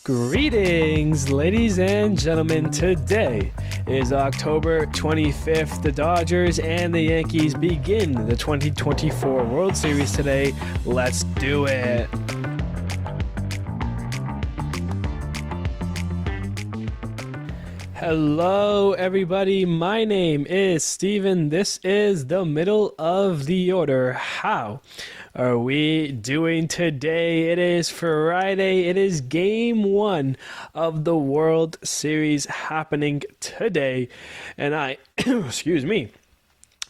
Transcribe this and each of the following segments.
Greetings, ladies and gentlemen. Today is October 25th. The Dodgers and the Yankees begin the 2024 World Series today. Let's do it. Hello, everybody. My name is Steven. This is the middle of the order. How are we doing today? It is Friday. It is game one of the World Series happening today. And I, excuse me,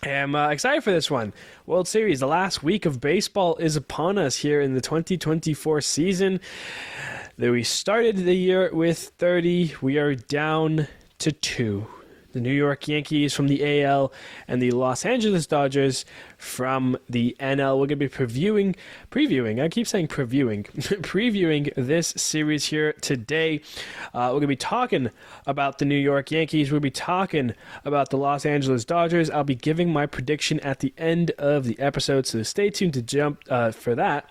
am excited for this one. World Series, the last week of baseball is upon us here in the 2024 season. We started the year with 30. We are down to 2. The New York Yankees from the AL and the Los Angeles Dodgers from the NL. We're going to be previewing, I keep saying previewing, previewing this series here today. We're going to be talking about the New York Yankees. We'll be talking about the Los Angeles Dodgers. I'll be giving my prediction at the end of the episode, so stay tuned to jump for that.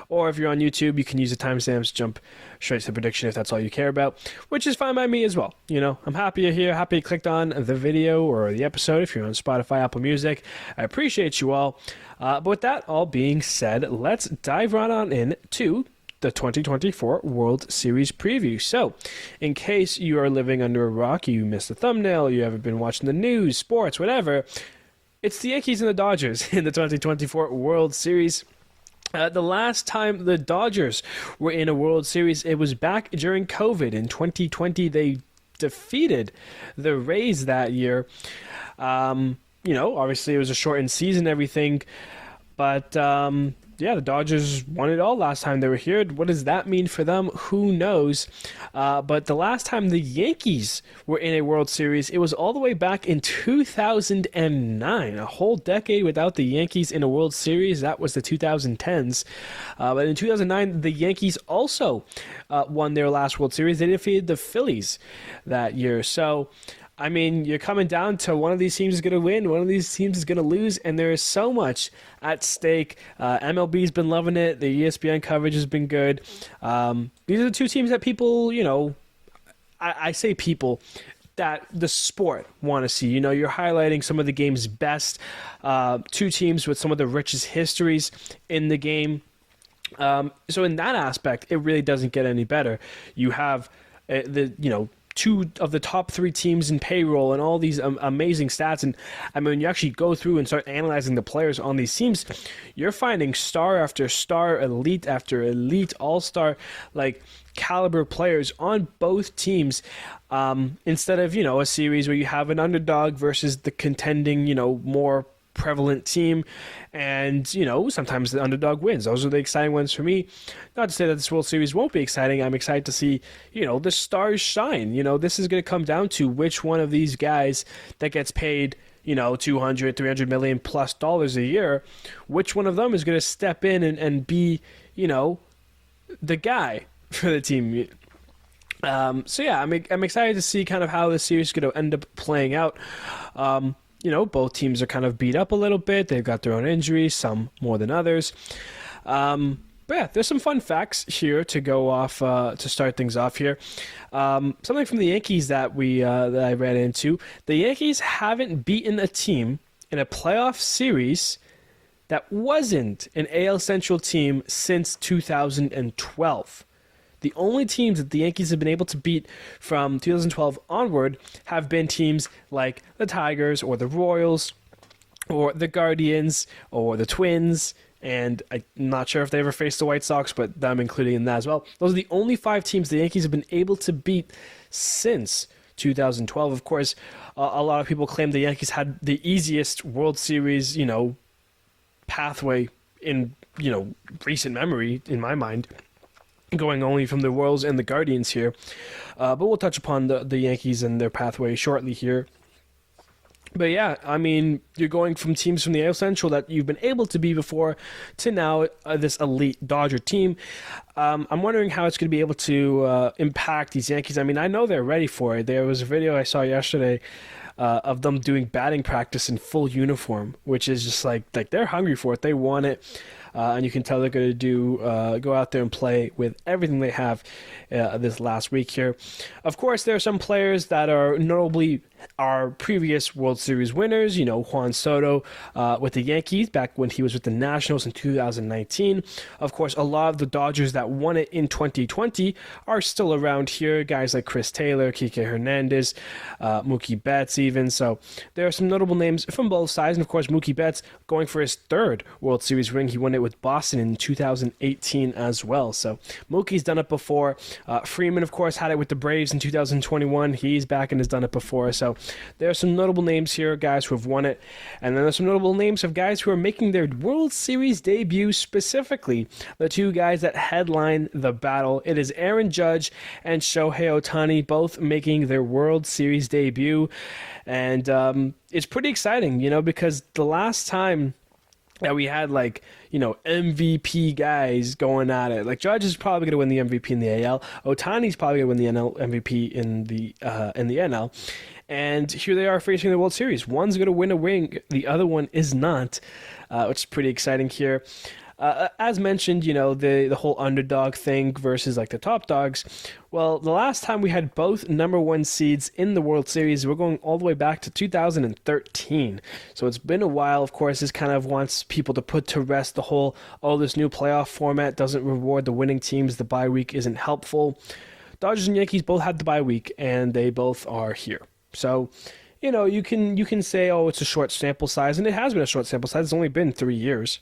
Or if you're on YouTube, you can use the timestamps, jump straight to the prediction if that's all you care about, which is fine by me as well. You know, I'm happy you're here, happy you clicked on the video or the episode if you're on Spotify, Apple Music. I appreciate you all. But with that all being said, let's dive right on into the 2024 World Series preview. So, in case you are living under a rock, you missed the thumbnail, you haven't been watching the news, sports, whatever, it's the Yankees and the Dodgers in the 2024 World Series. The last time the Dodgers were in a World Series, it was back during COVID. In 2020, they defeated the Rays that year. Obviously it was a shortened season, everything. But, the Dodgers won it all last time they were here. What does that mean for them? Who knows? But the last time the Yankees were in a World Series, it was all the way back in 2009. A whole decade without the Yankees in a World Series. That was the 2010s. But in 2009, the Yankees also won their last World Series. They defeated the Phillies that year. So, I mean, you're coming down to one of these teams is going to win, one of these teams is going to lose, and there is so much at stake. MLB's been loving it. The ESPN coverage has been good. These are the two teams that people, I say people, that the sport want to see. You know, you're highlighting some of the game's best. Two teams with some of the richest histories in the game. So in that aspect, it really doesn't get any better. You have two of the top three teams in payroll and all these amazing stats. And I mean, when you actually go through and start analyzing the players on these teams, you're finding star after star, elite after elite, all-star, like caliber players on both teams. Instead of, a series where you have an underdog versus the contending, more prevalent team, and sometimes the underdog wins. Those are the exciting ones for me. Not to say that this World Series won't be exciting. I'm excited to see the stars shine. This is going to come down to which one of these guys that gets paid 200 300 million plus dollars a year, which one of them is going to step in and be the guy for the team. I'm excited to see kind of how this series is going to end up playing out. Both teams are kind of beat up a little bit. They've got their own injuries, some more than others. There's some fun facts here to go off to start things off here. Something from the Yankees that I ran into. The Yankees haven't beaten a team in a playoff series that wasn't an AL Central team since 2012. The only teams that the Yankees have been able to beat from 2012 onward have been teams like the Tigers or the Royals or the Guardians or the Twins, and I'm not sure if they ever faced the White Sox, but I'm including in that as well. Those are the only 5 teams the Yankees have been able to beat since 2012. Of course, a lot of people claim the Yankees had the easiest World Series, pathway in, recent memory, in my mind, going only from the Royals and the Guardians here. But we'll touch upon the Yankees and their pathway shortly here. But yeah, I mean, you're going from teams from the AL Central that you've been able to be before to now this elite Dodger team. I'm wondering how it's going to be able to impact these Yankees. I mean, I know they're ready for it. There was a video I saw yesterday of them doing batting practice in full uniform, which is just like they're hungry for it. They want it. and you can tell they're going to go out there and play with everything they have this last week here. Of course, there are some players that are notably our previous World Series winners. Juan Soto with the Yankees back when he was with the Nationals in 2019. Of course, a lot of the Dodgers that won it in 2020 are still around here. Guys like Chris Taylor, Kike Hernandez, Mookie Betts even. So there are some notable names from both sides. And of course, Mookie Betts going for his third World Series ring. He won it with Boston in 2018 as well. So Mookie's done it before. Freeman, of course, had it with the Braves in 2021. He's back and has done it before. So there are some notable names here, guys who have won it. And then there's some notable names of guys who are making their World Series debut, specifically the two guys that headline the battle. It is Aaron Judge and Shohei Ohtani, both making their World Series debut. And it's pretty exciting, because the last time that we had MVP guys going at it. Like Judge is probably going to win the MVP in the AL. Ohtani's probably going to win the NL MVP in the NL. And here they are facing the World Series. One's going to win a ring, the other one is not, which is pretty exciting here. As mentioned, the whole underdog thing versus the top dogs. Well, the last time we had both number one seeds in the World Series, we're going all the way back to 2013. So it's been a while. Of course, this kind of wants people to put to rest the whole, this new playoff format doesn't reward the winning teams. The bye week isn't helpful. Dodgers and Yankees both had the bye week, and they both are here. So, you can say, it's a short sample size, and it has been a short sample size. It's only been 3 years.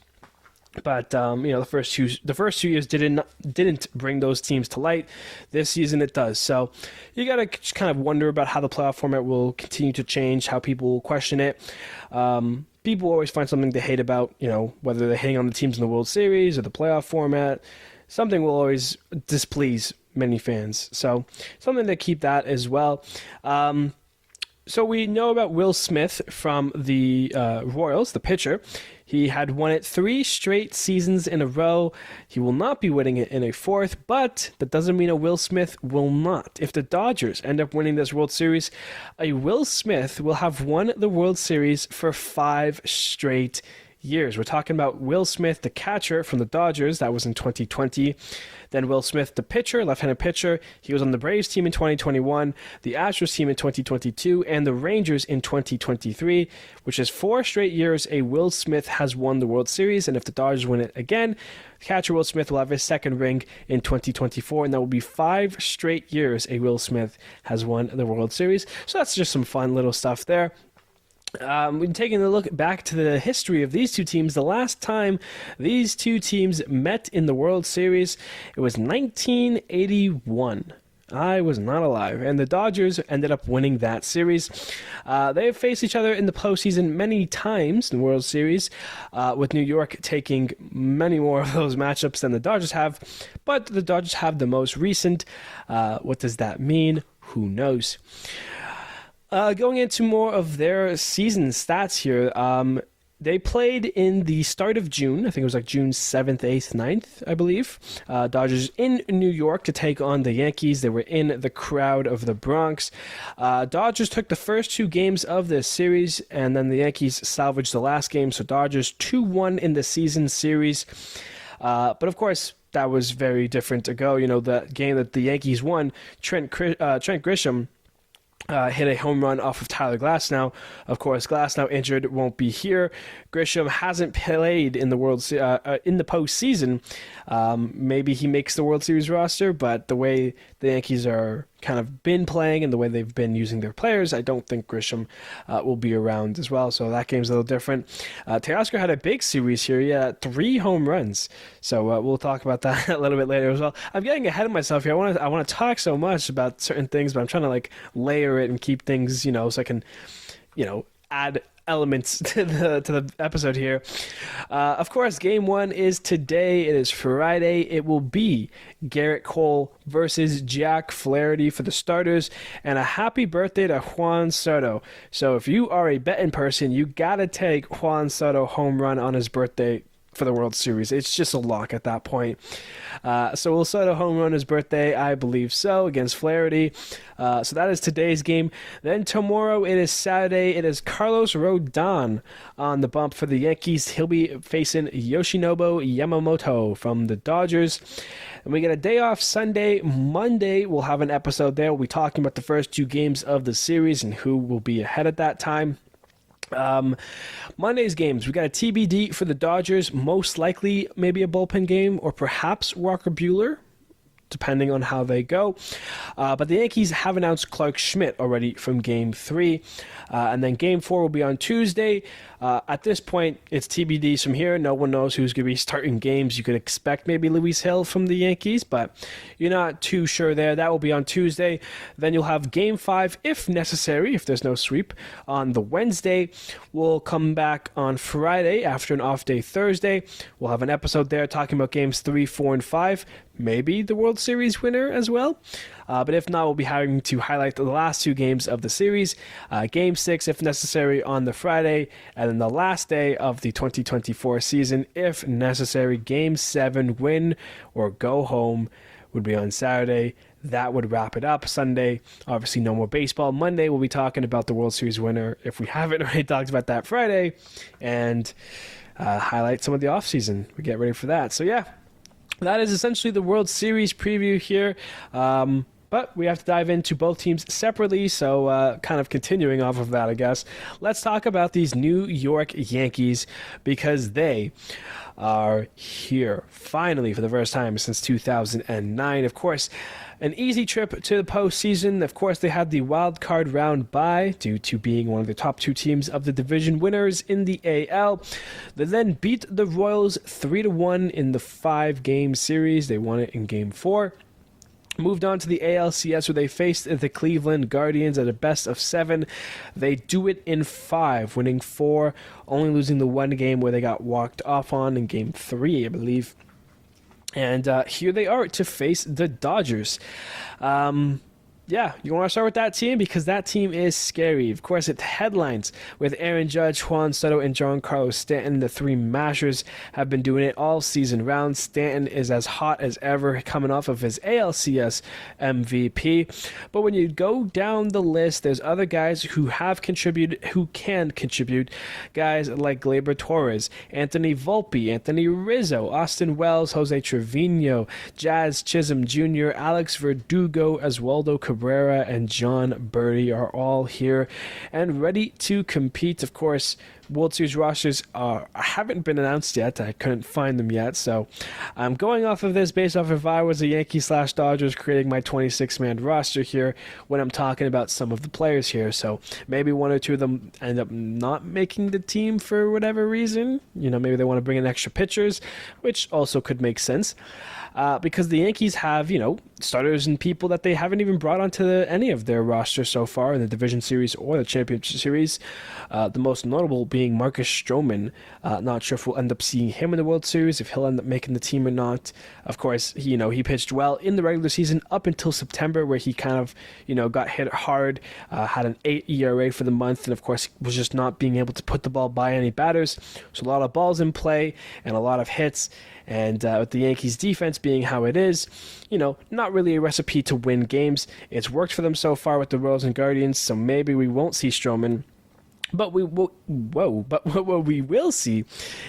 But the first 2 years didn't bring those teams to light. This season it does. So you got to just kind of wonder about how the playoff format will continue to change, how people will question it. People always find something to hate about, whether they're hating on the teams in the World Series or the playoff format. Something will always displease many fans. So something to keep that as well. So we know about Will Smith from the Royals, the pitcher. He had won it 3 straight seasons in a row. He will not be winning it in a fourth, but that doesn't mean a Will Smith will not. If the Dodgers end up winning this World Series, a Will Smith will have won the World Series for 5 straight years. We're talking about Will Smith, the catcher from the Dodgers. That was in 2020. Then Will Smith, the pitcher, left-handed pitcher. He was on the Braves team in 2021, the Astros team in 2022, and the Rangers in 2023, which is 4 straight years a Will Smith has won the World Series. And if the Dodgers win it again, catcher Will Smith will have his second ring in 2024, and that will be 5 straight years a Will Smith has won the World Series. So that's just some fun little stuff there. When taking a look back to the history of these two teams, the last time these two teams met in the World Series, it was 1981. I was not alive, and the Dodgers ended up winning that series. They have faced each other in the postseason many times in the World Series, with New York taking many more of those matchups than the Dodgers have, but the Dodgers have the most recent. What does that mean? Who knows? Going into more of their season stats here, they played in the start of June. I think it was June 7th, 8th, 9th, I believe. Dodgers in New York to take on the Yankees. They were in the crowd of the Bronx. Dodgers took the first 2 games of this series, and then the Yankees salvaged the last game. So Dodgers 2-1 in the season series. But of course, that was very different to go. The game that the Yankees won, Trent Grisham hit a home run off of Tyler Glasnow. Of course, Glasnow injured, won't be here. Grisham hasn't played in the in the postseason. Maybe he makes the World Series roster, but the way the Yankees are kind of been playing and the way they've been using their players, I don't think Grisham will be around as well. So that game's a little different. Teoscar had a big series here. He had 3 home runs. So we'll talk about that a little bit later as well. I'm getting ahead of myself here. I want to talk so much about certain things, but I'm trying to layer it and keep things, so I can, add elements to the episode here. Of course, game 1 is today. It is Friday. It will be Garrett Cole versus Jack Flaherty for the starters, and a happy birthday to Juan Soto. So if you are a betting person, you gotta take Juan Soto home run on his birthday for the World Series. It's just a lock at that point. So will Soto home run his birthday? I believe so, against Flaherty. So that is today's game. Then tomorrow, it is Saturday. It is Carlos Rodon on the bump for the Yankees. He'll be facing Yoshinobu Yamamoto from the Dodgers. And we get a day off Sunday. Monday, we'll have an episode there. We'll be talking about the first 2 games of the series and who will be ahead at that time. Monday's games, we got a TBD for the Dodgers, most likely maybe a bullpen game or perhaps Walker Buehler, depending on how they go. But the Yankees have announced Clark Schmidt already from Game 3. And then Game 4 will be on Tuesday. At this point, it's TBDs from here. No one knows who's going to be starting games. You could expect maybe Luis Hill from the Yankees, but you're not too sure there. That will be on Tuesday. Then you'll have Game 5, if necessary, if there's no sweep, on the Wednesday. We'll come back on Friday after an off day Thursday. We'll have an episode there talking about Games 3, 4, and 5. Maybe the World Series winner as well. But if not, we'll be having to highlight the last 2 games of the series. Game 6, if necessary, on the Friday. And then the last day of the 2024 season, if necessary, Game 7, win or go home, would be on Saturday. That would wrap it up. Sunday, obviously no more baseball. Monday, we'll be talking about the World Series winner, if we haven't already talked about that Friday. And highlight some of the offseason. We get ready for that. So yeah, that is essentially the World Series preview here. But we have to dive into both teams separately, so kind of continuing off of that, I guess. Let's talk about these New York Yankees, because they are here, finally, for the first time since 2009. Of course, an easy trip to the postseason. Of course, they had the wild card round bye due to being one of the top 2 teams of the division winners in the AL. They then beat the Royals 3-1 in the 5-game series. They won it in Game 4. Moved on to the ALCS, where they faced the Cleveland Guardians at a best of 7. They do it in 5, winning 4, only losing the 1 game where they got walked off on in Game 3, I believe. And here they are to face the Dodgers. Yeah, you want to start with that team because that team is scary. Of course, it headlines with Aaron Judge, Juan Soto, and Giancarlo Stanton. The 3 mashers have been doing it all season round. Stanton is as hot as ever, coming off of his ALCS MVP. But when you go down the list, there's other guys who have contributed, who can contribute. Guys like Gleyber Torres, Anthony Volpe, Anthony Rizzo, Austin Wells, Jose Trevino, Jazz Chisholm Jr., Alex Verdugo, Oswaldo Cabrera, and John Birdie are all here and ready to compete. Of course, World Series rosters haven't been announced yet. I couldn't find them yet, so I'm going off of this based off if I was a Yankee/Dodgers creating my 26-man roster here when I'm talking about some of the players here. So maybe 1 or 2 of them end up not making the team for whatever reason. You know, maybe they want to bring in extra pitchers, which also could make sense. Because the Yankees have, you know, starters and people that they haven't even brought onto any of their rosters so far in the Division Series or the Championship Series. The most notable being Marcus Stroman. Not sure if we'll end up seeing him in the World Series, if he'll end up making the team or not. Of course, he pitched well in the regular season up until September, where he kind of, got hit hard, had an 8 ERA for the month, and of course was just not being able to put the ball by any batters. So a lot of balls in play and a lot of hits. And with the Yankees' defense being how it is, not really a recipe to win games. It's worked for them so far with the Royals and Guardians, so maybe we won't see Stroman. But what we will see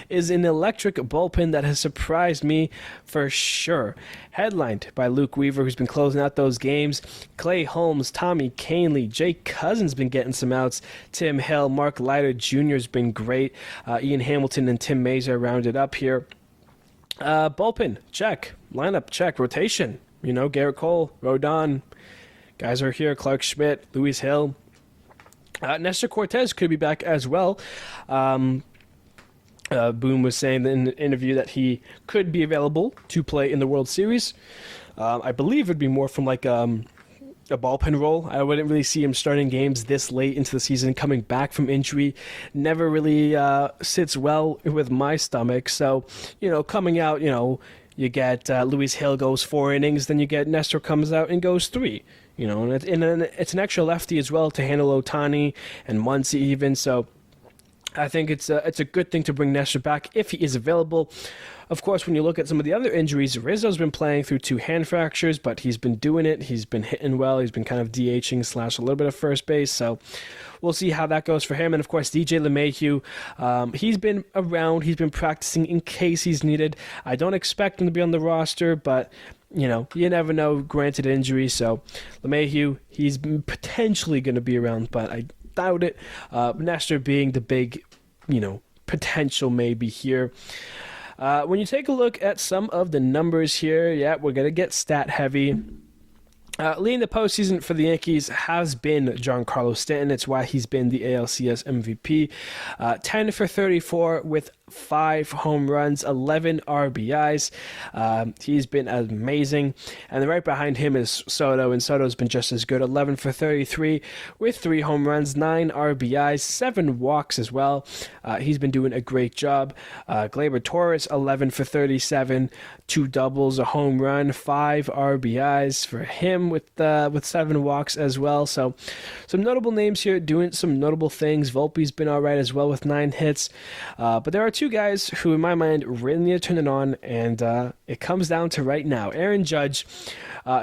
is an electric bullpen that has surprised me for sure. Headlined by Luke Weaver, who's been closing out those games. Clay Holmes, Tommy Kahnle, Jake Cousins been getting some outs. Tim Hill, Mark Leiter Jr. has been great. Ian Hamilton and Tim Mazur rounded up here. Bullpen, check. Lineup, check. Rotation, Garrett Cole, Rodon. Guys are here. Clark Schmidt, Luis Hill. Nestor Cortez could be back as well. Boone was saying in the interview that he could be available to play in the World Series. I believe it would be more from like a bullpen role. I wouldn't really see him starting games this late into the season, coming back from injury. Never really sits well with my stomach. So, coming out, you get Luis Hill goes 4 innings, then you get Nestor comes out and goes 3. And it's an extra lefty as well to handle Ohtani and Muncy even. So I think it's a good thing to bring Nestor back if he is available. Of course, when you look at some of the other injuries, Rizzo's been playing through 2 hand fractures, but he's been doing it. He's been hitting well. He's been kind of DHing / a little bit of first base. So we'll see how that goes for him. And of course, DJ LeMahieu, he's been around. He's been practicing in case he's needed. I don't expect him to be on the roster, but you never know, granted injury. So LeMahieu, he's potentially going to be around, but I doubt it. Nestor being the big, potential maybe here. When you take a look at some of the numbers here, we're going to get stat heavy. Leading the postseason for the Yankees has been Giancarlo Stanton. It's why he's been the ALCS MVP. 10 for 34 with 5 home runs, 11 RBIs. He's been amazing. And right behind him is Soto, and Soto's been just as good. 11 for 33 with 3 home runs, 9 RBIs, 7 walks as well. He's been doing a great job. Gleyber Torres, 11 for 37, 2 doubles, a home run, 5 RBIs for him with 7 walks as well. So some notable names here doing some notable things. Volpe's been all right as well with 9 hits. But there are 2 guys who, in my mind, really need to turn it on, and it comes down to right now. Aaron Judge,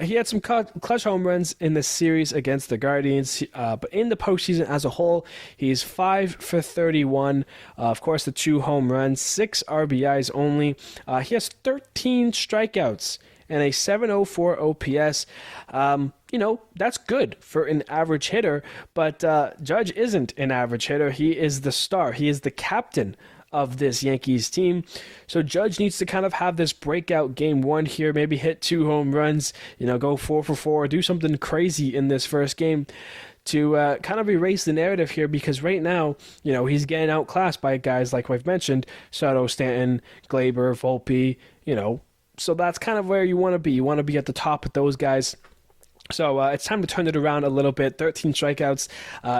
he had some clutch home runs in the series against the Guardians, but in the postseason as a whole, he's 5 for 31. Of course, the 2 home runs, 6 RBIs only. He has 13 strikeouts and a 704 OPS. That's good for an average hitter, but Judge isn't an average hitter. He is the star. He is the captain of this Yankees team. So Judge needs to kind of have this breakout game 1 here, maybe hit 2 home runs, go 4 for 4, do something crazy in this first game to kind of erase the narrative here, because right now, he's getting outclassed by guys like I've mentioned, Soto, Stanton, Gleyber, Volpe, so that's kind of where you want to be. You want to be at the top with those guys. So it's time to turn it around a little bit. 13 strikeouts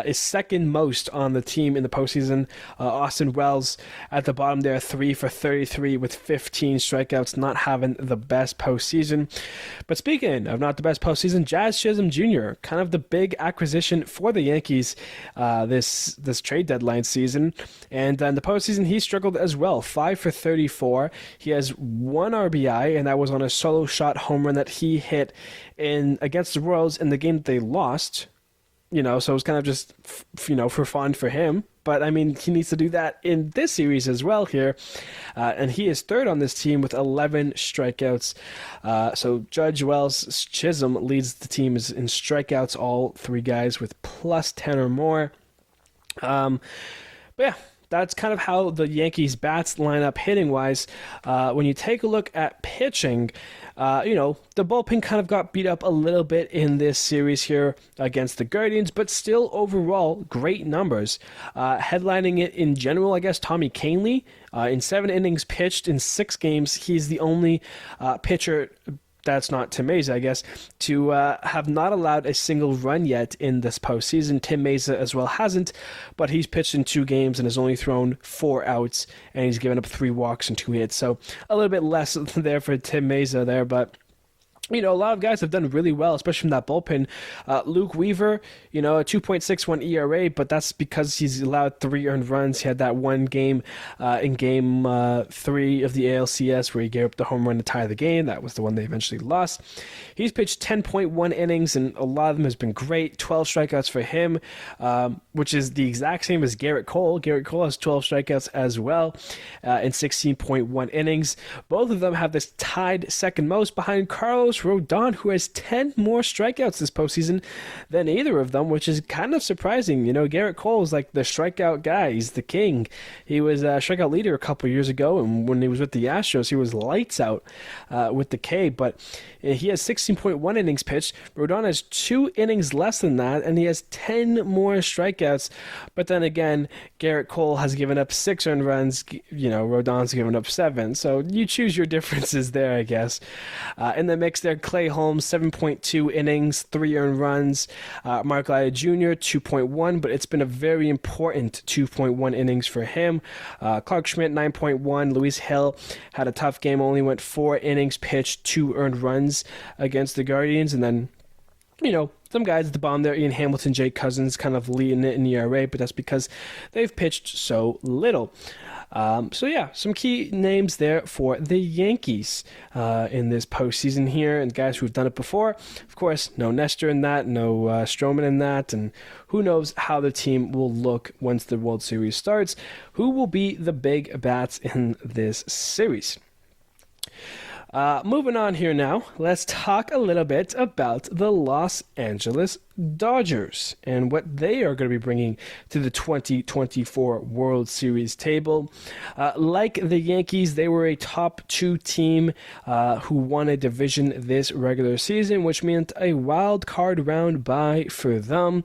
is second most on the team in the postseason. Austin Wells at the bottom there, 3 for 33 with 15 strikeouts, not having the best postseason. But speaking of not the best postseason, Jazz Chisholm Jr., kind of the big acquisition for the Yankees this trade deadline season. And in the postseason, he struggled as well, 5 for 34. He has 1 RBI, and that was on a solo shot home run that he hit against the Royals in the game that they lost, so it was kind of just, for fun for him. But, he needs to do that in this series as well here. And he is third on this team with 11 strikeouts. So Judge, Wells, Chisholm leads the team in strikeouts, all 3 guys with plus 10 or more. But yeah, that's kind of how the Yankees bats line up hitting wise. When you take a look at pitching, the bullpen kind of got beat up a little bit in this series here against the Guardians, but still overall great numbers. Headlining it in general, I guess, Tommy Kahnle, in 7 innings pitched in 6 games. He's the only pitcher, that's not Tim Mayza, I guess, to have not allowed a single run yet in this postseason. Tim Mayza as well hasn't, but he's pitched in 2 games and has only thrown 4 outs, and he's given up 3 walks and 2 hits. So a little bit less there for Tim Mayza there, but a lot of guys have done really well, especially from that bullpen. Luke Weaver, a 2.61 ERA, but that's because he's allowed 3 earned runs. He had that one game in game 3 of the ALCS where he gave up the home run to tie the game. That was the one they eventually lost. He's pitched 10.1 innings, and a lot of them has been great. 12 strikeouts for him, which is the exact same as Garrett Cole. Garrett Cole has 12 strikeouts as well in 16.1 innings. Both of them have this tied second most behind Carlos Rodon, who has 10 more strikeouts this postseason than either of them, which is kind of surprising. Garrett Cole is like the strikeout guy. He's the king. He was a strikeout leader a couple years ago, and when he was with the Astros, he was lights out with the K, but he has 16.1 innings pitched. Rodon has 2 innings less than that, and he has 10 more strikeouts. But then again, Garrett Cole has given up 6 earned runs. Rodon's given up 7. So you choose your differences there, I guess. In the mix there, Clay Holmes, 7.2 innings, 3 earned runs. Mark Leiter Jr., 2.1, but it's been a very important 2.1 innings for him. Clark Schmidt, 9.1. Luis Hill had a tough game, only went 4 innings pitched, 2 earned runs against the Guardians. And then Some guys at the bottom there, Ian Hamilton, Jake Cousins, kind of leading it in ERA, but that's because they've pitched so little. Some key names there for the Yankees in this postseason here, and guys who've done it before. Of course, no Nestor in that, no Stroman in that, and who knows how the team will look once the World Series starts. Who will be the big bats in this series? Moving on here now, let's talk a little bit about the Los Angeles Dodgers and what they are going to be bringing to the 2024 World Series table. Like the Yankees, they were a top 2 team who won a division this regular season, which meant a wild card round bye for them.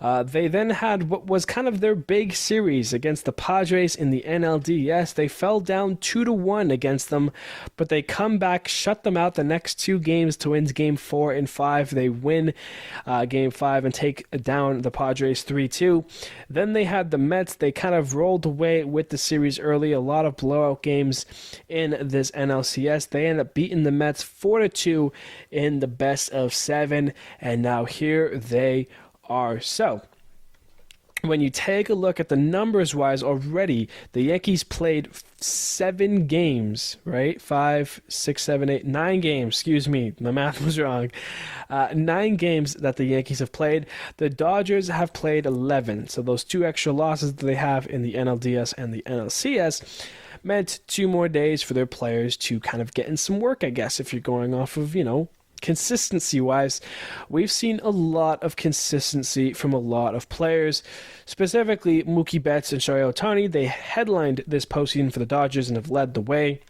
They then had what was kind of their big series against the Padres in the NLDS. They fell down 2-1 against them, but they come back, shut them out the next 2 games to win game 4 and 5. They win game 5 and take down the Padres 3-2. Then they had the Mets. They kind of rolled away with the series early. A lot of blowout games in this NLCS. They end up beating the Mets 4-2 in the best of 7, and now here they are. So when you take a look at the numbers wise already, the Yankees played 7 games, right? 5, 6, 7, 8, 9 games. Excuse me, my math was wrong. 9 games that the Yankees have played. The Dodgers have played 11. So those 2 extra losses that they have in the NLDS and the NLCS meant 2 more days for their players to kind of get in some work, I guess, if you're going off of, consistency-wise. We've seen a lot of consistency from a lot of players, specifically Mookie Betts and Shohei Ohtani. They headlined this postseason for the Dodgers and have led the way.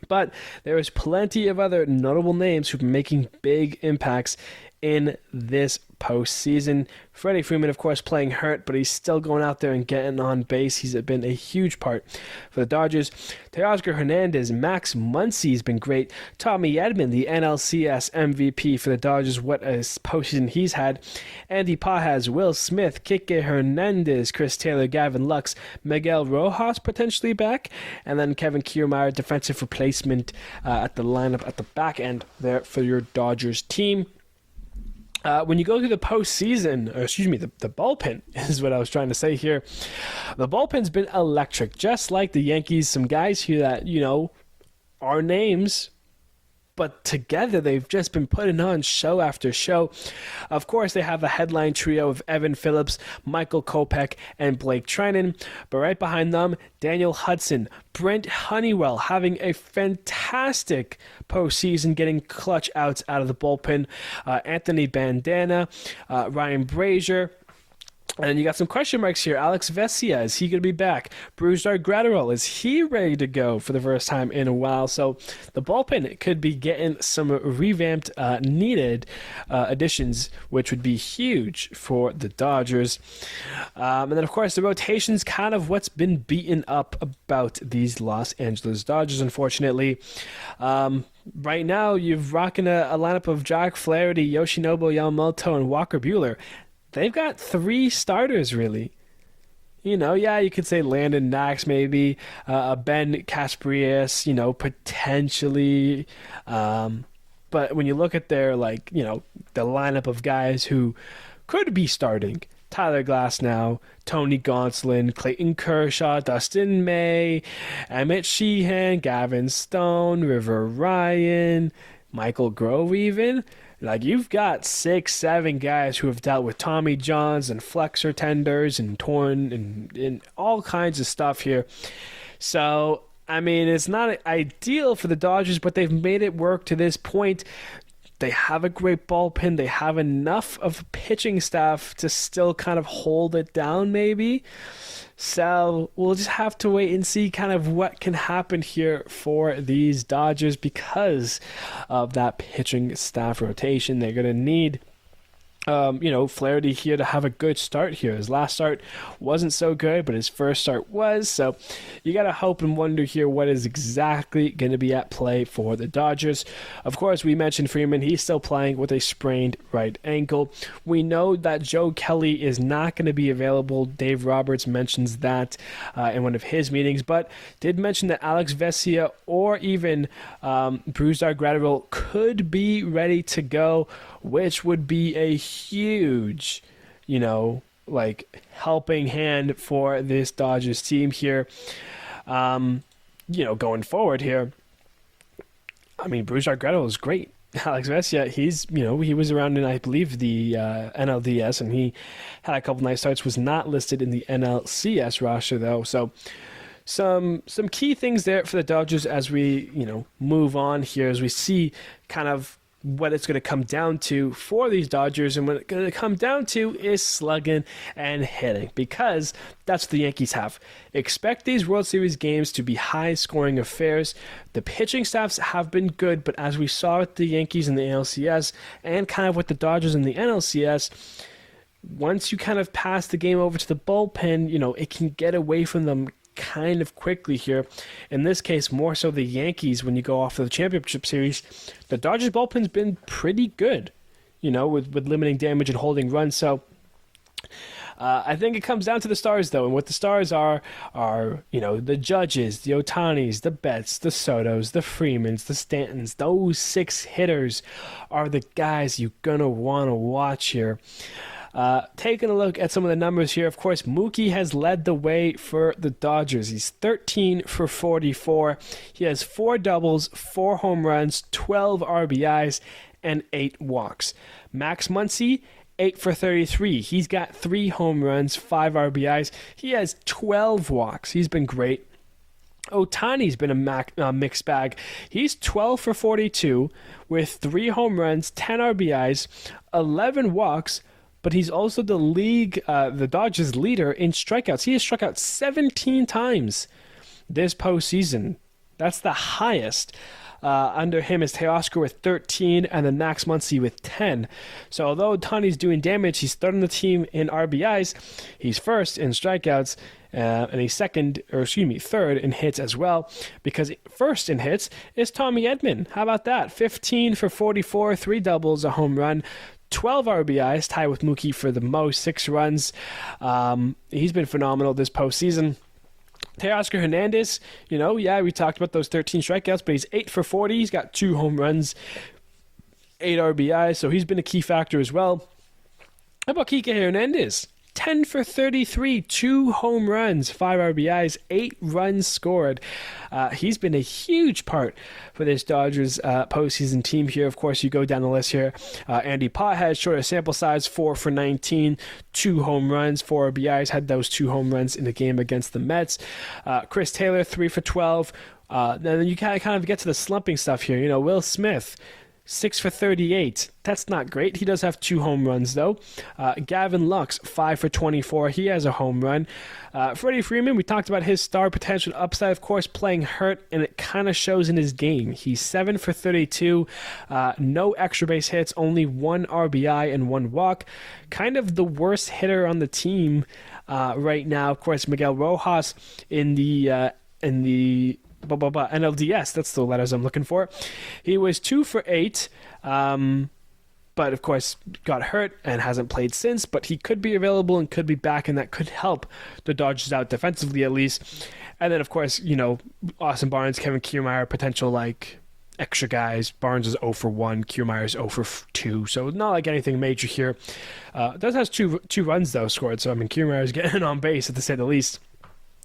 But there is plenty of other notable names who've been making big impacts in this postseason. Freddie Freeman, of course, playing hurt, but he's still going out there and getting on base. He's been a huge part for the Dodgers. Teoscar Hernandez, Max Muncy's been great. Tommy Edman, the NLCS MVP for the Dodgers. What a postseason he's had. Andy Pajas, Will Smith, Kike Hernandez, Chris Taylor, Gavin Lux, Miguel Rojas potentially back, and then Kevin Kiermaier, defensive replacement at the lineup at the back end there for your Dodgers team. When you go through the postseason, the bullpen is what I was trying to say here. The bullpen's been electric, just like the Yankees. Some guys here that, are names, but together they've just been putting on show after show. Of course, they have the headline trio of Evan Phillips, Michael Kopech, and Blake Treinen. But right behind them, Daniel Hudson, Brent Honeywell having a fantastic postseason, getting clutch outs out of the bullpen. Anthony Bandana, Ryan Brazier. And you got some question marks here. Alex Vesia, is he going to be back? Brusdar Graterol, is he ready to go for the first time in a while? So the bullpen could be getting some revamped, needed additions, which would be huge for the Dodgers. And then, of course, the rotation's kind of what's been beaten up about these Los Angeles Dodgers, unfortunately. Right now, you've rocking a lineup of Jack Flaherty, Yoshinobu Yamamoto, and Walker Buehler. They've got 3 starters, really. You could say Landon Knox, maybe, Ben Casprias, potentially. But when you look at their, the lineup of guys who could be starting, Tyler Glasnow, Tony Gonsolin, Clayton Kershaw, Dustin May, Emmett Sheehan, Gavin Stone, River Ryan, Michael Grove even. You've got 6, 7 guys who have dealt with Tommy Johns and flexor tenders and torn and all kinds of stuff here. So, it's not ideal for the Dodgers, but they've made it work to this point. They have a great bullpen. They have enough of pitching staff to still kind of hold it down, maybe. So we'll just have to wait and see kind of what can happen here for these Dodgers because of that pitching staff rotation. They're going to need Flaherty here to have a good start here. His last start wasn't so good, but his first start was. So you got to hope and wonder here what is exactly going to be at play for the Dodgers. Of course, we mentioned Freeman. He's still playing with a sprained right ankle. We know that Joe Kelly is not going to be available. Dave Roberts mentions that in one of his meetings, but did mention that Alex Vesia or even Brusdar Graterol could be ready to go which would be a huge, like helping hand for this Dodgers team here. Going forward here, I mean, Bruce Arguello is great. Alex Vesia, he was around in, I believe, the NLDS, and he had a couple nice starts, was not listed in the NLCS roster, though. So some key things there for the Dodgers as we, move on here, as we see kind of what it's going to come down to for these Dodgers. And what it's going to come down to is slugging and hitting, because that's what the Yankees have. Expect these World Series games to be high-scoring affairs. The pitching staffs have been good, but as we saw with the Yankees in the ALCS and kind of with the Dodgers in the NLCS, once you kind of pass the game over to the bullpen, it can get away from them kind of quickly here. In this case, more so the Yankees when you go off of the championship series. The Dodgers bullpen's been pretty good, with limiting damage and holding runs. So I think it comes down to the stars, though, and what the stars are the Judges, the Ohtanis, the Betts, the Sotos, the Freemans, the Stantons. Those 6 hitters are the guys you're gonna want to watch here. Taking a look at some of the numbers here, of course, Mookie has led the way for the Dodgers. He's 13 for 44. He has 4 doubles, 4 home runs, 12 RBIs, and 8 walks. Max Muncy, 8 for 33. He's got 3 home runs, 5 RBIs. He has 12 walks. He's been great. Ohtani's been a mixed bag. He's 12 for 42 with 3 home runs, 10 RBIs, 11 walks, but he's also the Dodgers leader in strikeouts. He has struck out 17 times this postseason. That's the highest. Under him is Teoscar with 13 and then Max Muncy with 10. So although Ohtani's doing damage, he's third on the team in RBIs. He's first in strikeouts, and he's third in hits as well, because first in hits is Tommy Edman. How about that? 15 for 44, 3 doubles, a home run, 12 RBIs, tied with Mookie for the most, 6 runs. He's been phenomenal this postseason. Teoscar Hernandez, we talked about those 13 strikeouts, but he's 8 for 40. He's got 2 home runs, 8 RBIs, so he's been a key factor as well. How about Kike Hernandez? 10 for 33, 2 home runs, 5 RBIs, 8 runs scored. He's been a huge part for this Dodgers postseason team here. Of course, you go down the list here. Andy Pott has shorter sample size, 4 for 19, 2 home runs, 4 RBIs, had those 2 home runs in the game against the Mets. Chris Taylor, 3 for 12. Then you kind of get to the slumping stuff here. Will Smith, 6 for 38. That's not great. He does have 2 home runs, though. Gavin Lux, 5 for 24. He has a home run. Freddie Freeman, we talked about his star potential upside, of course, playing hurt, and it kind of shows in his game. He's 7 for 32. No extra base hits, only 1 RBI and 1 walk. Kind of the worst hitter on the team right now. Of course, Miguel Rojas in the NLDS, that's the letters I'm looking for. He was 2 for 8, but of course got hurt and hasn't played since, but he could be available and could be back, and that could help the Dodgers out defensively at least. And then of course, Austin Barnes, Kevin Kiermaier, potential like extra guys. Barnes is 0 for 1, Kiermaier is 0 for 2, so not like anything major here. Does has two runs though scored, so I mean Kiermaier is getting on base at the say the least,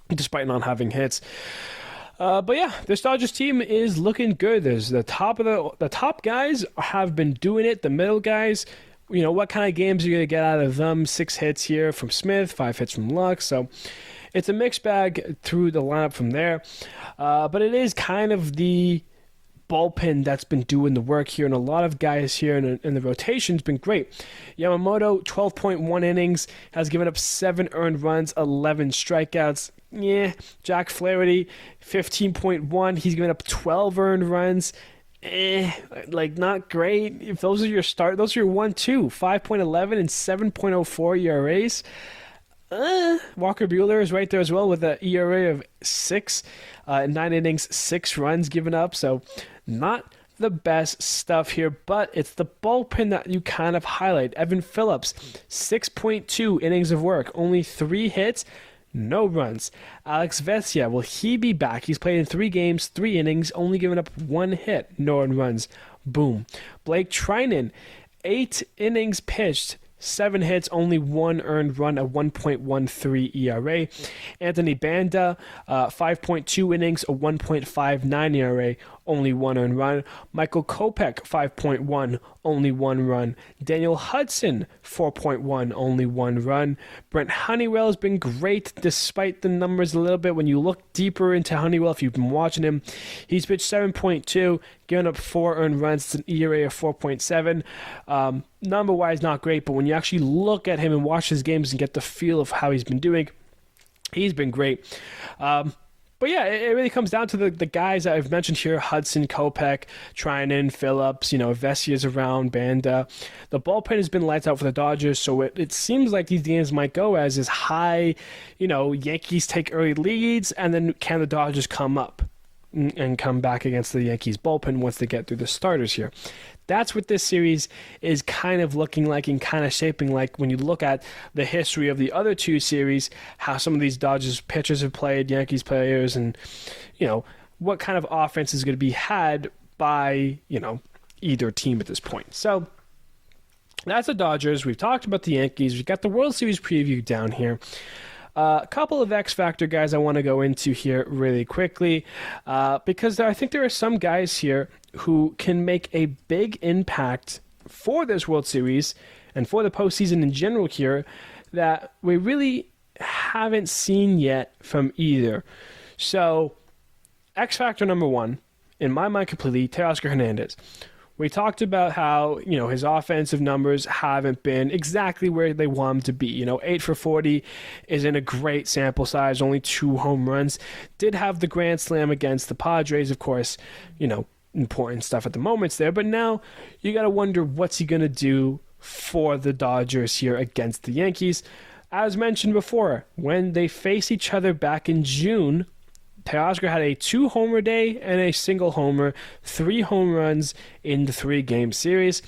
despite not having hits. But yeah, this Dodgers team is looking good. There's the top guys have been doing it. The middle guys, what kind of games are you going to get out of them? 6 hits here from Smith, 5 hits from Lux. So it's a mixed bag through the lineup from there. But it is kind of the bullpen that's been doing the work here, and a lot of guys here in the rotation's been great. Yamamoto, 12.1 innings, has given up 7 earned runs, 11 strikeouts. Yeah, Jack Flaherty, 15.1. He's given up 12 earned runs. Not great. If those are your those are your 1-2, 5.11 and 7.04 ERAs. Walker Buehler is right there as well with an ERA of 6, 9 innings, 6 runs given up. So not the best stuff here, but it's the bullpen that you kind of highlight. Evan Phillips, 6.2 innings of work, only 3 hits, no runs. Alex Vesia, will he be back? He's played in 3 games, 3 innings, only given up 1 hit, no runs. Boom. Blake Trinan, 8 innings pitched, 7 hits, only 1 earned run, a 1.13 ERA. Anthony Banda, 5.2 innings, a 1.59 ERA, only 1 earned run. Michael Kopech, 5.1, only 1 run. Daniel Hudson, 4.1, only 1 run. Brent Honeywell has been great despite the numbers a little bit. When you look deeper into Honeywell, if you've been watching him, he's pitched 7.2, given up 4 earned runs. It's an ERA of 4.7. Number-wise, not great, but when you actually look at him and watch his games and get the feel of how he's been doing, he's been great. But yeah, it really comes down to the guys that I've mentioned here: Hudson, Kopech, Trinan, Phillips, Vesia's around, Banda. The bullpen has been lights out for the Dodgers, so it seems like these games might go as is high, Yankees take early leads, and then can the Dodgers come up and come back against the Yankees bullpen once they get through the starters here. That's what this series is kind of looking like and kind of shaping like when you look at the history of the other two series, how some of these Dodgers pitchers have played, Yankees players, and, what kind of offense is going to be had by, either team at this point. So that's the Dodgers. We've talked about the Yankees. We've got the World Series preview down here. A couple of X Factor guys I want to go into here really quickly because I think there are some guys here who can make a big impact for this World Series and for the postseason in general here that we really haven't seen yet from either. So, X Factor number 1, in my mind completely, Teoscar Hernandez. We talked about how, his offensive numbers haven't been exactly where they want him to be. 8 for 40 isn't a great sample size, only 2 home runs. Did have the grand slam against the Padres, of course, important stuff at the moments there. But now you got to wonder what's he going to do for the Dodgers here against the Yankees. As mentioned before, when they face each other back in June, Teoscar had a 2-homer day and a single homer, 3 home runs in the 3-game series.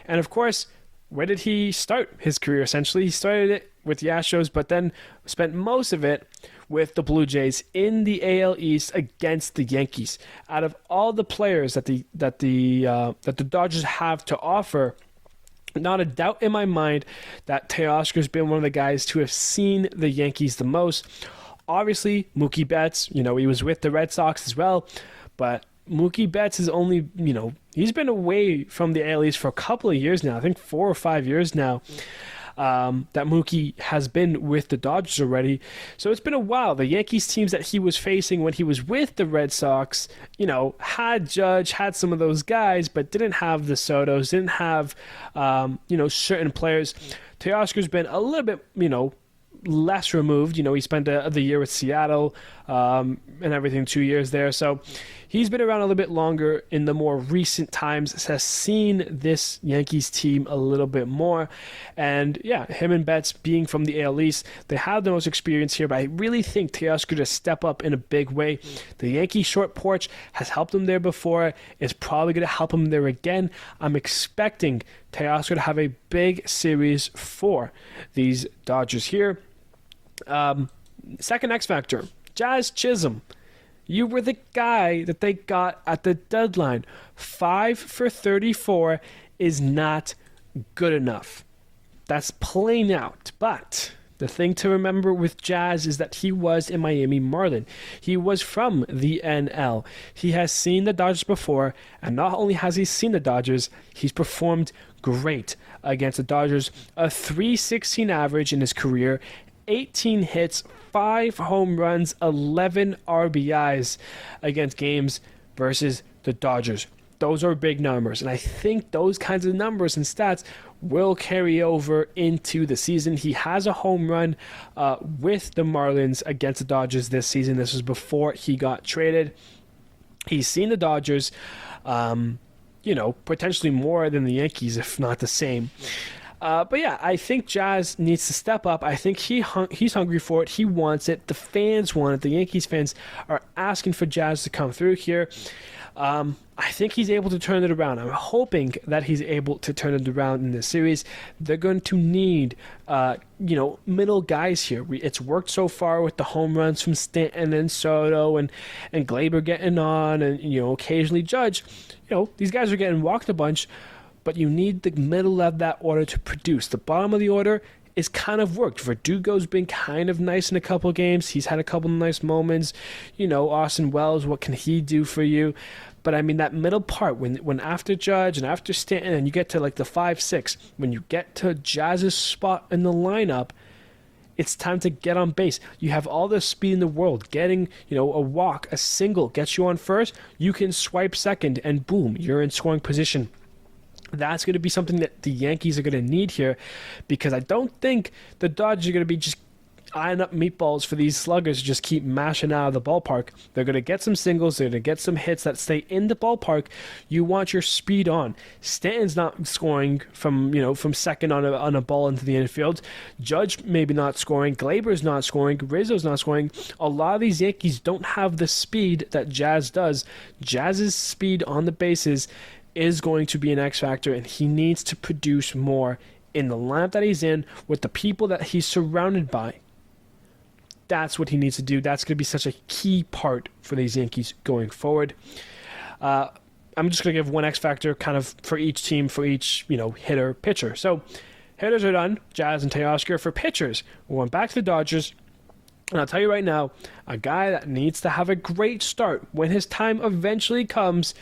And of course, where did he start his career? Essentially, he started it with the Astros, but then spent most of it with the Blue Jays in the AL East against the Yankees. Out of all the players that the Dodgers have to offer, not a doubt in my mind that Teoscar's been one of the guys to have seen the Yankees the most. Obviously, Mookie Betts, he was with the Red Sox as well, but Mookie Betts is only, he's been away from the AL East for a couple of years now. I think 4 or 5 years now that Mookie has been with the Dodgers already. So it's been a while. The Yankees teams that he was facing when he was with the Red Sox, had Judge, had some of those guys, but didn't have the Sotos, didn't have, certain players. Teoscar's been a little bit, less removed. He spent the year with Seattle and everything, 2 years there. So he's been around a little bit longer in the more recent times, has seen this Yankees team a little bit more. And yeah, him and Betts being from the AL East, they have the most experience here, but I really think Teoscar to step up in a big way. The Yankee short porch has helped him there before. It's probably going to help him there again. I'm expecting Teoscar to have a big series for these Dodgers here. Second X Factor, Jazz Chisholm. You were the guy that they got at the deadline. 5 for 34 is not good enough. That's plain out. But the thing to remember with Jazz is that he was a Miami Marlin. He was from the NL. He has seen the Dodgers before, and not only has he seen the Dodgers, he's performed great against the Dodgers. A .316 average in his career, 18 hits, 5 home runs, 11 RBIs against games versus the Dodgers. Those are big numbers, and I think those kinds of numbers and stats will carry over into the season. He has a home run with the Marlins against the Dodgers this season. This was before he got traded. He's seen the Dodgers, potentially more than the Yankees, if not the same. But yeah, I think Jazz needs to step up. I think he's hungry for it. He wants it. The fans want it. The Yankees fans are asking for Jazz to come through here. I think he's able to turn it around. I'm hoping that he's able to turn it around in this series. They're going to need, middle guys here. It's worked so far with the home runs from Stanton and Soto and Glaber getting on and, occasionally Judge. These guys are getting walked a bunch. but you need the middle of that order to produce. The bottom of the order is kind of worked. Verdugo's been kind of nice in a couple of games. He's had a couple of nice moments. Austin Wells, what can he do for you? But I mean, that middle part, when after Judge and after Stanton, and you get to like the 5-6, when you get to Jazz's spot in the lineup, it's time to get on base. You have all the speed in the world. Getting, a walk, a single gets you on first. You can swipe second, and boom, you're in scoring position. That's going to be something that the Yankees are going to need here, because I don't think the Dodgers are going to be just eyeing up meatballs for these sluggers to just keep mashing out of the ballpark. They're going to get some singles. They're going to get some hits that stay in the ballpark. You want your speed on. Stanton's not scoring from second on a ball into the infield. Judge maybe not scoring. Glaber's not scoring. Rizzo's not scoring. A lot of these Yankees don't have the speed that Jazz does. Jazz's speed on the bases is going to be an X factor, and he needs to produce more in the lineup that he's in with the people that he's surrounded by. That's what he needs to do. That's going to be such a key part for these Yankees going forward. I'm just going to give one X factor kind of for each team, for each hitter, pitcher. So hitters are done, Jazz and Teoscar. For pitchers, we're going back to the Dodgers. And I'll tell you right now, a guy that needs to have a great start when his time eventually comes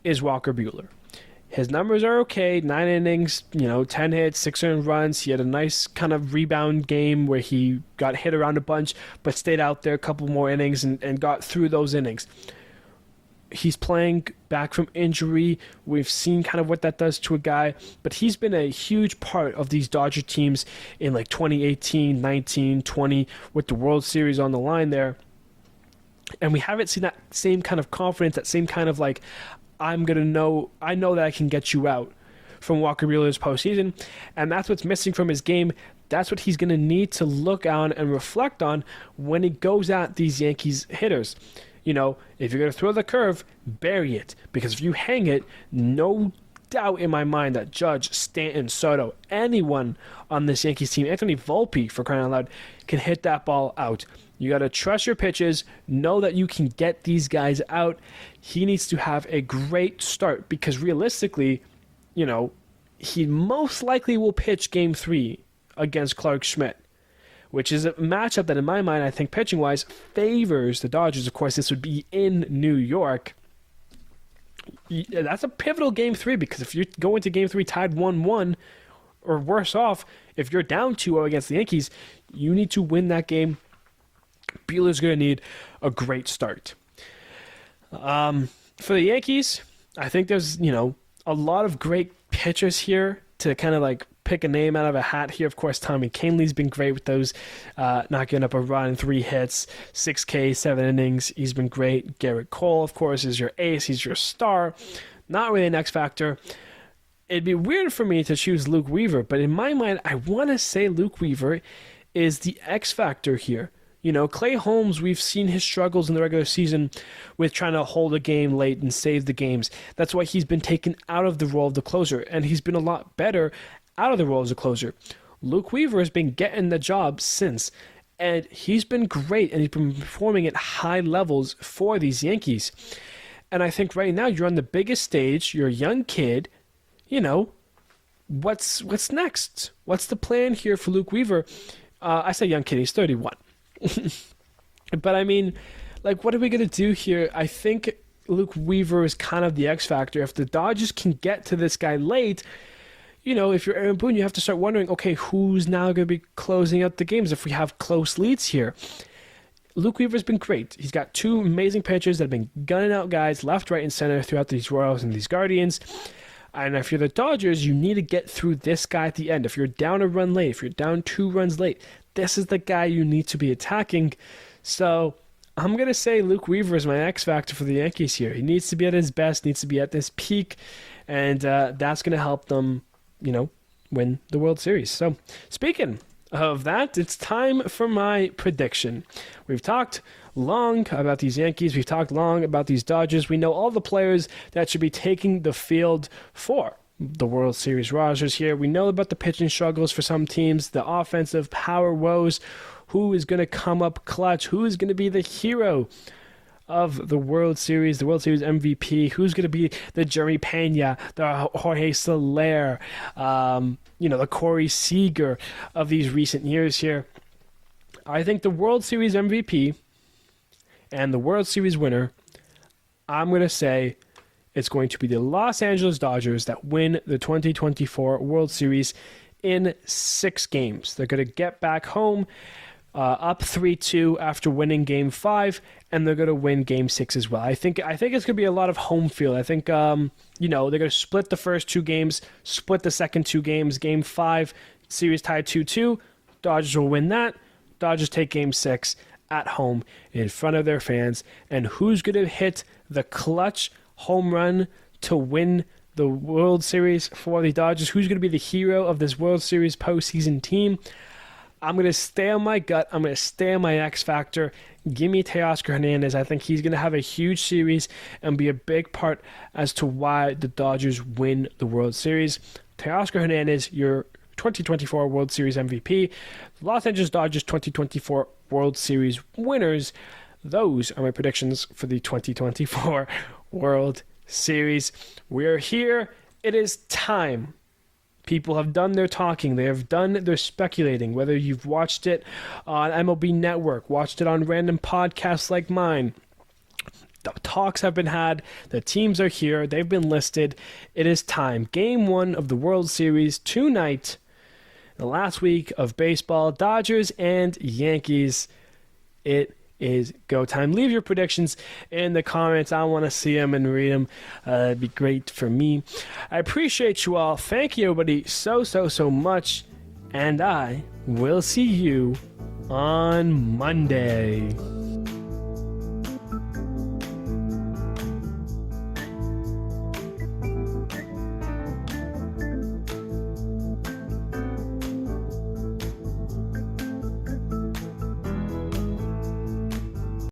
is Walker Buehler. His numbers are okay, 9 innings, 10 hits, 6 earned runs. He had a nice kind of rebound game where he got hit around a bunch, but stayed out there a couple more innings and got through those innings. He's playing back from injury. We've seen kind of what that does to a guy, but he's been a huge part of these Dodger teams in like 2018, 19, 20, with the World Series on the line there. And we haven't seen that same kind of confidence, that same kind of like, I know that I can get you out from Walker Buehler's postseason, and that's what's missing from his game. That's what he's going to need to look on and reflect on when he goes at these Yankees hitters. If you're going to throw the curve, bury it, because if you hang it, no doubt in my mind that Judge, Stanton, Soto, anyone on this Yankees team, Anthony Volpe, for crying out loud, can hit that ball out. You got to trust your pitches, know that you can get these guys out. He needs to have a great start, because realistically, he most likely will pitch Game 3 against Clark Schmidt, which is a matchup that in my mind, I think pitching-wise, favors the Dodgers. Of course, this would be in New York. That's a pivotal Game 3, because if you go into Game 3 tied 1-1, or worse off, if you're down 2-0 against the Yankees, you need to win that game. Buehler's going to need a great start. For the Yankees, I think there's, a lot of great pitchers here to kind of like pick a name out of a hat here. Of course, Tommy Kahnle's been great with those, not giving up a run, 3 hits, 6K, 7 innings. He's been great. Garrett Cole, of course, is your ace. He's your star. Not really an X factor. It'd be weird for me to choose Luke Weaver, but in my mind, I want to say Luke Weaver is the X factor here. Clay Holmes, we've seen his struggles in the regular season with trying to hold a game late and save the games. That's why he's been taken out of the role of the closer, and he's been a lot better out of the role as a closer. Luke Weaver has been getting the job since, and he's been great, and he's been performing at high levels for these Yankees. And I think right now you're on the biggest stage, you're a young kid, what's next? What's the plan here for Luke Weaver? I say young kid, he's 31. But I mean, like, what are we going to do here? I think Luke Weaver is kind of the X factor. If the Dodgers can get to this guy late, if you're Aaron Boone, you have to start wondering, okay, who's now going to be closing out the games if we have close leads here? Luke Weaver's been great. He's got 2 amazing pitchers that have been gunning out guys left, right, and center throughout these Royals and these Guardians. And if you're the Dodgers, you need to get through this guy at the end. If you're down a run late, if you're down 2 runs late, this is the guy you need to be attacking. So I'm going to say Luke Weaver is my X factor for the Yankees here. He needs to be at his best, needs to be at this peak, and that's going to help them, win the World Series. So speaking of that, it's time for my prediction. We've talked long about these Yankees. We've talked long about these Dodgers. We know all the players that should be taking the field for the World Series rosters here. We know about the pitching struggles for some teams, the offensive power woes, who is going to come up clutch, who is going to be the hero of the World Series MVP. Who's going to be the Jeremy Pena, the Jorge Soler, the Corey Seager of these recent years here. I think the World Series MVP and the World Series winner, I'm going to say it's going to be the Los Angeles Dodgers that win the 2024 World Series in 6 games. They're going to get back home up 3-2 after winning Game 5, and they're going to win Game 6 as well. I think it's going to be a lot of home field. I think, they're going to split the first 2 games, split the second 2 games. Game 5, series tied 2-2. Dodgers will win that. Dodgers take Game 6 at home in front of their fans. And who's going to hit the clutch home run to win the World Series for the Dodgers? Who's going to be the hero of this World Series postseason team? I'm going to stay on my gut. I'm going to stay on my X factor. Give me Teoscar Hernandez. I think he's going to have a huge series and be a big part as to why the Dodgers win the World Series. Teoscar Hernandez, your 2024 World Series MVP. Los Angeles Dodgers 2024 World Series winners. Those are my predictions for the 2024 World Series. We're here. It is time. People have done their talking. They have done their speculating. Whether you've watched it on MLB Network, watched it on random podcasts like mine, the talks have been had. The teams are here. They've been listed. It is time. Game 1 of the World Series tonight. The last week of baseball. Dodgers and Yankees. It is go time. Leave your predictions in the comments. I want to see them and read them. It'd be great for me. I appreciate you all. Thank you, everybody, so much. And I will see you on Monday.